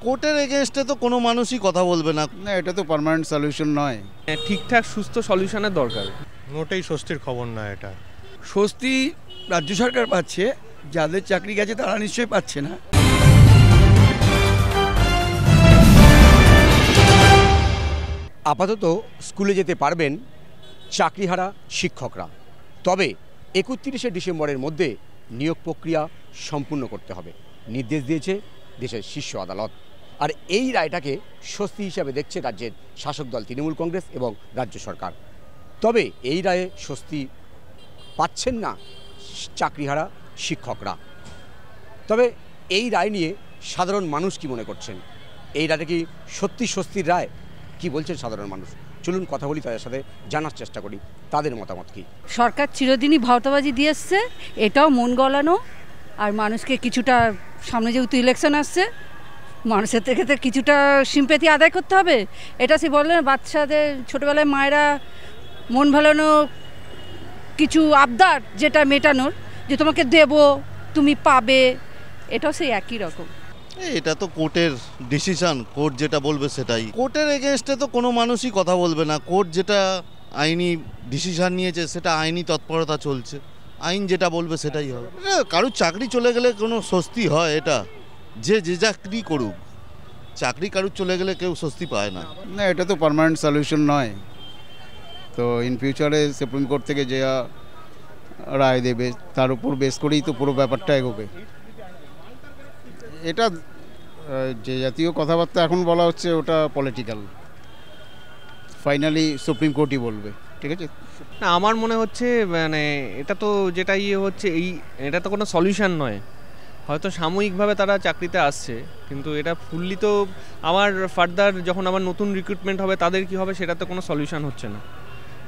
কোর্টের এগেনস্টে তো কোনো মানুষই কথা বলবে না। না, এটা তো পার্মানেন্ট সলিউশন নয়। ঠিকঠাক সুস্থ সলিউশনের দরকার। মোটেই স্বস্তির খবর না এটা। স্বস্তি রাজ্য সরকার পাচ্ছে, যাদের চাকরি গেছে তারা নিশ্চয়ই পাচ্ছে না। আপাতত স্কুলে যেতে পারবেন চাকরিহারা শিক্ষকরা, তবে 31শে ডিসেম্বরের মধ্যে নিয়োগ প্রক্রিয়া সম্পূর্ণ করতে হবে নির্দেশ দিয়েছে দেশের শীর্ষ আদালত। আর এই রায়টাকে স্বস্তি হিসাবে দেখছে রাজ্যের শাসক দল তৃণমূল কংগ্রেস এবং রাজ্য সরকার। তবে এই রায়ে স্বস্তি পাচ্ছেন না চাকরিহারা শিক্ষকরা। তবে এই রায় নিয়ে সাধারণ মানুষ কি মনে করছেন? এই রায়টা কি সত্যি স্বস্তির রায়? কি বলছেন সাধারণ মানুষ? চলুন কথা বলি, তাদের সাথে জানার চেষ্টা করি তাদের মতামত কি। সরকার চিরদিনই ভাওতাবাজি দিয়ে এসছে, এটাও মন গলানো। আর মানুষকে কিছুটা, সামনে যেহেতু ইলেকশন আসছে, মানুষের থেকে কিছুটা সিম্প্যাথি আদায় করতে হবে। এটা সে বললেন বাচ্চাদের ছোটোবেলায় মায়েরা মন ভালানো কিছু আবদার যেটা মেটানোর, যে তোমাকে দেব, তুমি পাবে, এটাও সেই একই রকম। এটা তো কোর্টের ডিসিশন, কোর্ট যেটা বলবে সেটাই। কোর্টের এগেনস্টে তো কোনো মানুষই কথা বলবে না। কোর্ট যেটা আইনি ডিসিশন নিয়েছে সেটা আইনি তৎপরতা চলছে, আইন যেটা বলবে সেটাই হবে। কারুর চাকরি চলে গেলে কোনো স্বস্তি হয়? এটা যে চাকরি করুক, চাকরি কারুর চলে গেলে কেউ স্বস্তি পায় না। না, এটা তো পার্মানেন্ট সলিউশন নয়। তো ইন ফিউচারে সুপ্রিম কোর্ট থেকে যে রায় দেবে তার উপর বেস করেই তো পুরো ব্যাপারটা এগোবে। এটা যে জাতীয় কথাবার্তা এখন বলা হচ্ছে ওটা পলিটিক্যাল, ফাইনালি সুপ্রিম কোর্টই বলবে। ঠিক আছে না, আমার মনে হচ্ছে মানে এটা তো যেটা হচ্ছে এটা তো কোনো সলিউশন নয়। হয়তো সাময়িকভাবে তারা চাকরিতে আসছে, কিন্তু এটা ফুললি তো আমার ফার্দার যখন আমার নতুন রিক্রুটমেন্ট হবে তাদের কি হবে সেটা তো কোনো সলিউশন হচ্ছে না।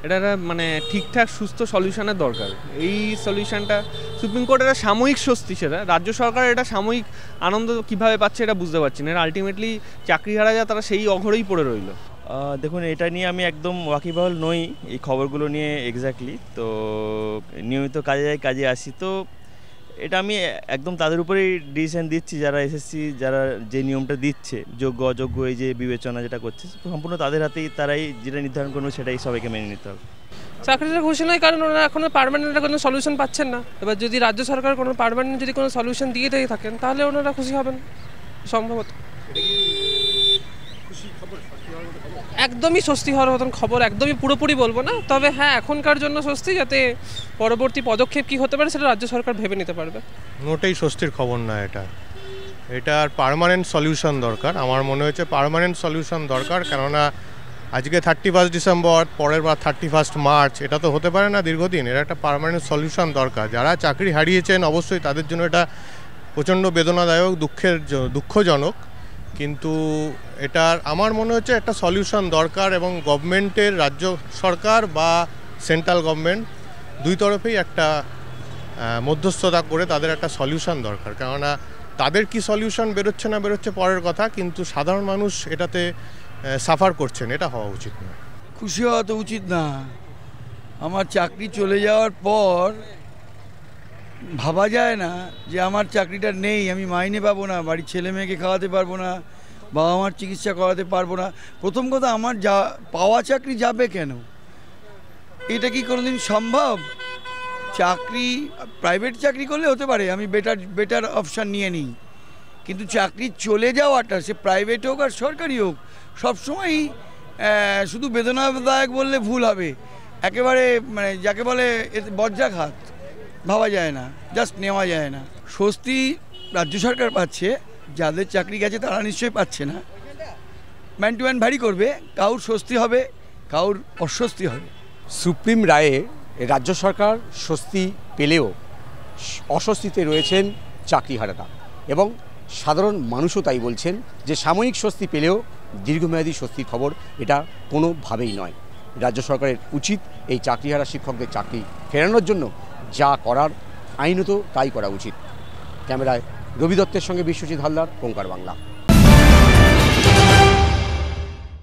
এটা মানে ঠিকঠাক সুস্থ সলিউশনের দরকার। এই সলিউশনটা সুপ্রিম কোর্ট এটা সাময়িক স্বস্তি, সেটা রাজ্য সরকার এটা সাময়িক আনন্দ কিভাবে পাচ্ছে এটা বুঝতে পারছি না। এটা আলটিমেটলি চাকরিহারা যা তারা সেই অঘরেই পড়ে রইল। দেখুন, এটা নিয়ে আমি একদম ওয়াকিবহাল নই, এই খবরগুলো নিয়ে এক্স্যাক্টলি। তো নিয়মিত কাজে আসি, তো এটা আমি একদম তাদের উপরেই ডিসিশন দিচ্ছি যারা এসএসসি, যারা যে নিয়মটা দিচ্ছে, যোগ্য অযোগ্য এই যে বিবেচনা যেটা করছে সম্পূর্ণ তাদের হাতেই, তারাই যেটা নির্ধারণ করবে সেটাই সবাইকে মেনে নিতে হবে। চাকরিটা খুশি নয়, কারণ ওরা এখনো পার্মানেন্ট কোনো সলিউশন পাচ্ছেন না। এবার যদি রাজ্য সরকার কোনো পার্মানেন্ট যদি কোনো সলিউশন দিয়ে থাকেন তাহলে ওনারা খুশি হবেন সম্ভবত। একদমই স্বস্তি হওয়ার মতন খবর একদমই পুরোপুরি বলবো না, তবে হ্যাঁ এখনকার জন্য স্বস্তি, যাতে পরবর্তী পদক্ষেপ কী হতে পারে সেটা রাজ্য সরকার ভেবে নিতে পারবে। মোটেই স্বস্তির খবর না এটা। এটার পার্মানেন্ট সলিউশন দরকার। আমার মনে হচ্ছে পার্মানেন্ট সলিউশন দরকার, কেননা আজকে 31 ডিসেম্বর, পরের বার 31 মার্চ, এটা তো হতে পারে না দীর্ঘদিন। এর একটা পার্মানেন্ট সলিউশন দরকার। যারা চাকরি হারিয়েছেন অবশ্যই তাদের জন্য এটা প্রচণ্ড বেদনাদায়ক, দুঃখজনক, কিন্তু এটার আমার মনে হচ্ছে একটা সলিউশন দরকার, এবং গভর্নমেন্টের, রাজ্য সরকার বা সেন্ট্রাল গভর্নমেন্ট দুই তরফেই একটা মধ্যস্থতা করে তাদের একটা সলিউশন দরকার। কেননা তাদের কি সলিউশন বেরোচ্ছে না বেরোচ্ছে পরের কথা, কিন্তু সাধারণ মানুষ এটাতে সাফার করছেন, এটা হওয়া উচিত না। খুশি হওয়া তো উচিত না। আমার চাকরি চলে যাওয়ার পর ভাবা যায় না যে আমার চাকরিটা নেই, আমি মাইনে পাবো না, বাড়ির ছেলে মেয়েকে খাওয়াতে পারবো না, বাবা মার চিকিৎসা করাতে পারবো না। প্রথম কথা, আমার পাওয়া চাকরি যাবে কেন? এটা কি কোনোদিন সম্ভব? চাকরি, প্রাইভেট চাকরি করলে হতে পারে আমি বেটার অপশান নিয়ে নিই, কিন্তু চাকরি চলে যাওয়াটা, সে প্রাইভেট হোক আর সরকারি হোক, সবসময়ই শুধু বেদনাদায়ক বললে ভুল হবে। একেবারে মানে যাকে বলে বজ্রাঘাত, ভাবা যায় না, জাস্ট নেওয়া যায় না। স্বস্তি রাজ্য সরকার পাচ্ছে, যাদের চাকরি গেছে তারা নিশ্চয়ই পাচ্ছে না। ম্যান টু ম্যান ভ্যারি করবে, কাউর স্বস্তি হবে, কাউর অস্বস্তি হবে। সুপ্রিম রায়ে রাজ্য সরকার স্বস্তি পেলেও অস্বস্তিতে রয়েছেন চাকরিহারারা, এবং সাধারণ মানুষও তাই বলছেন যে সাময়িক স্বস্তি পেলেও দীর্ঘমেয়াদী স্বস্তির খবর এটা কোনোভাবেই নয়। রাজ্য সরকারের উচিত এই চাকরিহারা শিক্ষকদের চাকরি ফেরানোর জন্য যা করার আইনত তাই করা উচিত। ক্যামেরায় রবি দত্তের সঙ্গে বিশ্বজিৎ হালদার, ওঙ্কার বাংলা।